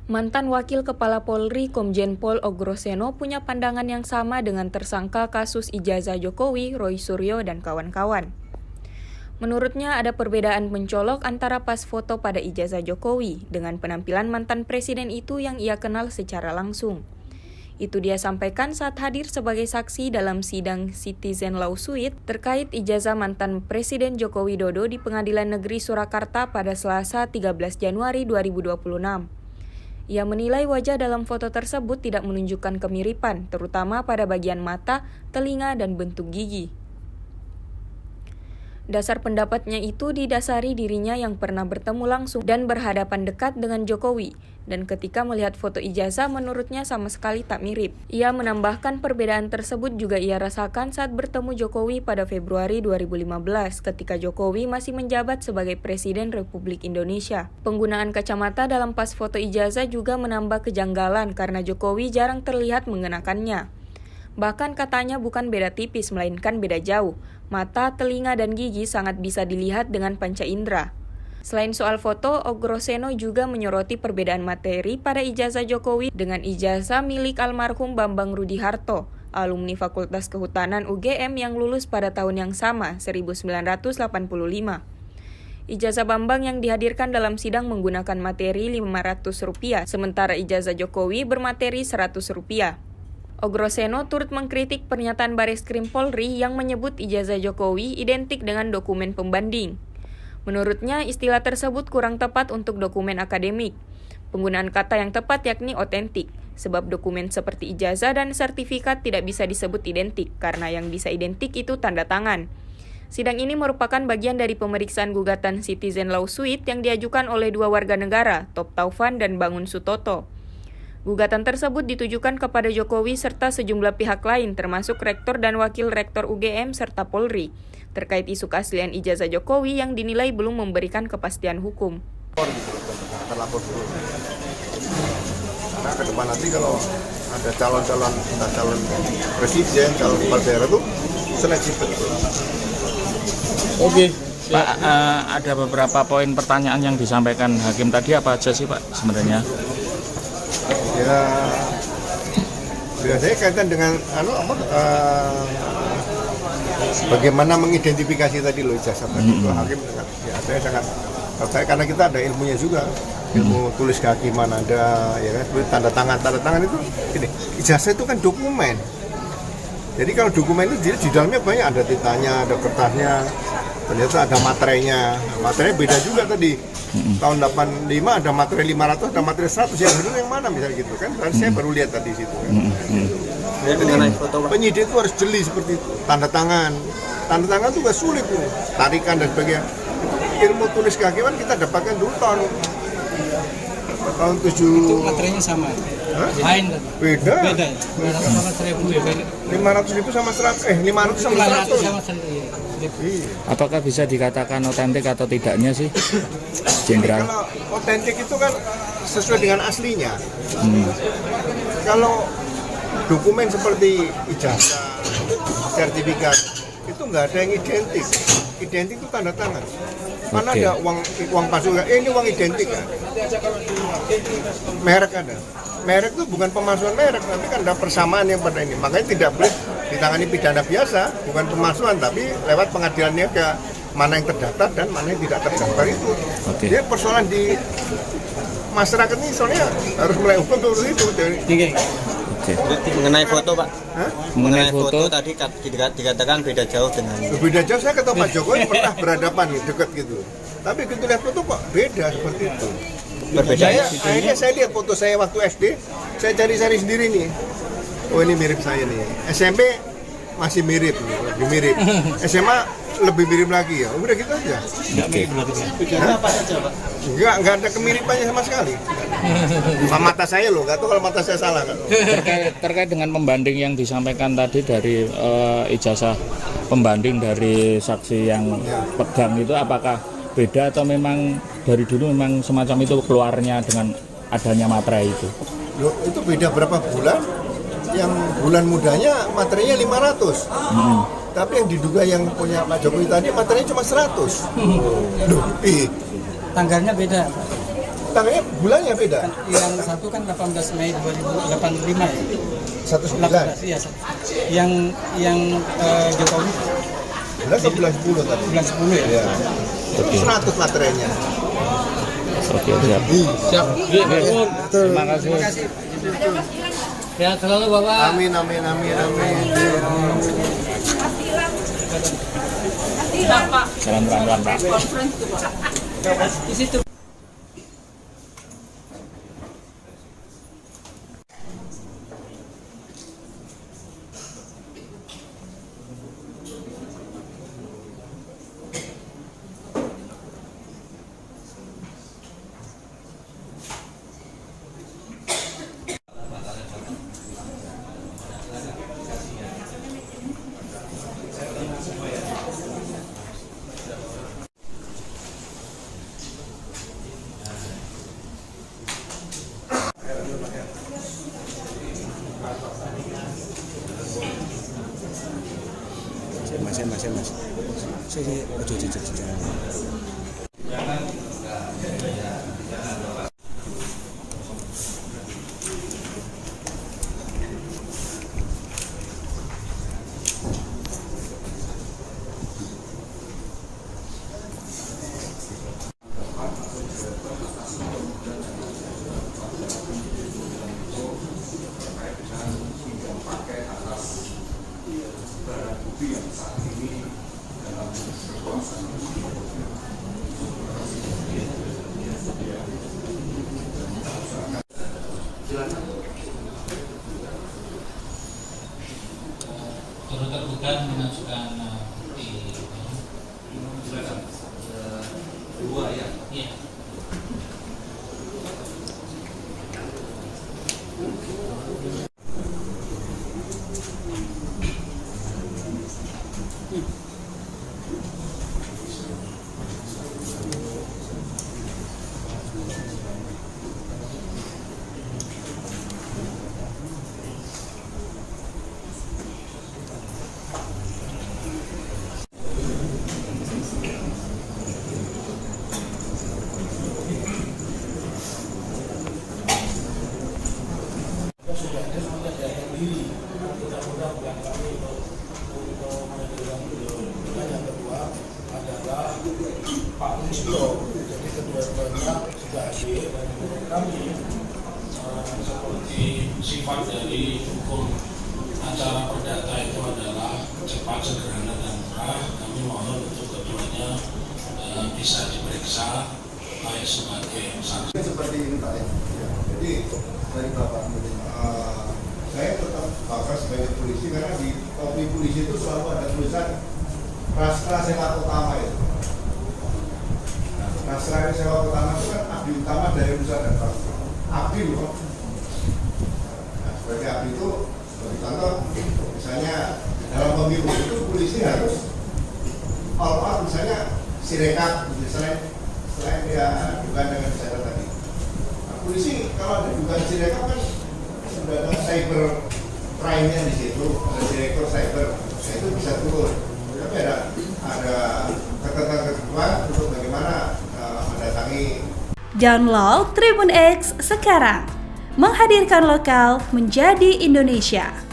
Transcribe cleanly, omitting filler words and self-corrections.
Mantan Wakil Kepala Polri Komjen Pol Ogroseno punya pandangan yang sama dengan tersangka kasus ijazah Jokowi, Roy Suryo, dan kawan-kawan. Menurutnya ada perbedaan mencolok antara pas foto pada ijazah Jokowi dengan penampilan mantan presiden itu yang ia kenal secara langsung. Itu dia sampaikan saat hadir sebagai saksi dalam sidang Citizen Lawsuit terkait ijazah mantan Presiden Joko Widodo di Pengadilan Negeri Surakarta pada Selasa 13 Januari 2026. Ia menilai wajah dalam foto tersebut tidak menunjukkan kemiripan, terutama pada bagian mata, telinga, dan bentuk gigi. Dasar pendapatnya itu didasari dirinya yang pernah bertemu langsung dan berhadapan dekat dengan Jokowi, dan ketika melihat foto ijazah menurutnya sama sekali tak mirip. Ia menambahkan perbedaan tersebut juga ia rasakan saat bertemu Jokowi pada Februari 2015 ketika Jokowi masih menjabat sebagai Presiden Republik Indonesia. Penggunaan kacamata dalam pas foto ijazah juga menambah kejanggalan karena Jokowi jarang terlihat mengenakannya. Bahkan katanya bukan beda tipis melainkan beda jauh. Mata, telinga, dan gigi sangat bisa dilihat dengan panca indera. Selain soal foto, Ogroseno juga menyoroti perbedaan materi pada ijazah Jokowi dengan ijazah milik almarhum Bambang Rudi Harto, alumni Fakultas Kehutanan UGM yang lulus pada tahun yang sama, 1985. Ijazah Bambang yang dihadirkan dalam sidang menggunakan materi Rp500, sementara ijazah Jokowi bermateri Rp100. Ogroseno turut mengkritik pernyataan Bareskrim Polri yang menyebut ijazah Jokowi identik dengan dokumen pembanding. Menurutnya, istilah tersebut kurang tepat untuk dokumen akademik. Penggunaan kata yang tepat yakni otentik, sebab dokumen seperti ijazah dan sertifikat tidak bisa disebut identik, karena yang bisa identik itu tanda tangan. Sidang ini merupakan bagian dari pemeriksaan gugatan Citizen Lawsuit yang diajukan oleh dua warga negara, Top Taufan dan Bangun Sutoto. Gugatan tersebut ditujukan kepada Jokowi serta sejumlah pihak lain termasuk Rektor dan Wakil Rektor UGM serta Polri terkait isu keaslian ijazah Jokowi yang dinilai belum memberikan kepastian hukum. Terlapor dulu. Karena ke depan nanti kalau ada calon presiden, calon kepala daerah itu seleksi betul. Oke. Pak, ada beberapa poin pertanyaan yang disampaikan hakim tadi apa aja sih Pak sebenarnya? Ya, biasanya kaitan dengan bagaimana mengidentifikasi tadi loh ijazah tadi itu hakim ya saya sangat tertarik karena kita ada ilmunya juga, ilmu tulis kaki mana ada ya kan, tanda tangan itu ini ijazah itu kan dokumen. Jadi kalau dokumen itu di dalamnya banyak, ada titanya, ada kertasnya, ternyata ada materainya. Materinya beda juga tadi. Tahun 85 ada materi 500, ada materi 100, yang benar yang mana misalnya gitu kan. Dan saya baru lihat tadi situ kan. Penyidik itu harus jeli seperti itu. Tanda tangan itu gak sulit tuh. Tarikan dan sebagainya. Ilmu tulis kehakiman kita dapatkan dulu tahun 7. Itu materinya sama. Lain kan? Beda. 500.000 ya. 500.000 sama 100. 500 sama 100. Sama 100. Iya. Apakah bisa dikatakan otentik atau tidaknya sih, Jenderal? Kalau otentik itu kan sesuai dengan aslinya. Kalau dokumen seperti ijazah, sertifikat, itu nggak ada yang identik. Identik itu tanda tangan. Mana ada uang palsu? Ini uang identik kan? Merek ada. Merek itu bukan pemalsuan merek, tapi kan ada persamaan yang pada ini. Makanya tidak boleh ditangani pidana biasa, bukan pemalsuan, tapi lewat pengadilannya ke mana yang terdaftar dan mana yang tidak terdaftar itu. Jadi persoalan di masyarakat ini soalnya harus mulai hukum dulu itu. Mengenai foto Pak, Mengenai foto tadi dikatakan beda jauh dengan Beda jauh, saya ketemu Pak Jokowi pernah berhadapan dekat gitu. Tapi begitu lihat foto kok beda seperti itu. berbeda. Akhirnya saya lihat foto saya waktu SD, saya cari-cari sendiri nih. Oh ini mirip saya nih. SMP masih mirip, lebih mirip. SMA lebih mirip lagi ya. Udah gitu aja. Apa saja Pak? Enggak ada kemiripannya sama sekali. Sama mata saya loh, nggak tahu kalau mata saya salah kan. terkait dengan pembanding yang disampaikan tadi dari ijazah pembanding dari saksi yang pegang itu, apakah beda atau memang dari dulu memang semacam itu keluarnya dengan adanya materai itu? Loh, itu beda berapa bulan? Yang bulan mudanya materinya 500. Tapi yang diduga yang punya Pak Jokowi tadi materinya cuma 100. Loh, Tanggalnya beda. tanggalnya bulannya beda. Yang satu kan 18 Mei 2085 ya. 19. Iya. Yang Jokowi Bulan atau bulan 10 tadi? bulan 10 ya. Iya. Oke. 100 materainya. Oke, siap. Siap. Terima kasih. Ya, selalu Bapak. Amin. Jalan pelan-pelan, Pak. Di situ. Mas. Saya turut tergugat mengajukan dua ya. Iya. Pak Wislo, jadi kedua-duanya sudah hadir dan menurut kami seperti sifat dari hukum acara perdata itu adalah cepat, sederhana, dan murah. Kami mohon untuk keduanya bisa diperiksa baik sebagai saksi. Seperti ini Pak ya. Jadi dari Bapak saya tetap Bapak sebagai polisi karena di topi polisi itu selalu ada tulisan Rastra Sewa Utama itu. Rastra Sewa Utama itu kan abdi utama dari Nusa dan Bangsa. Abdi loh. Nah, sebagai abdi itu sebagai contoh, misalnya dalam pemilu itu polisi harus all out, misalnya Sirekap, selain dia bukan dengan saya tadi. Nah, polisi kalau ada bukan Sirekap kan sudah ada cyber crime-nya di situ, ada direktur cyber, nah itu bisa turun. Tapi ada ketentuan untuk bagaimana mendatangi. Download Tribun X sekarang, menghadirkan lokal menjadi Indonesia.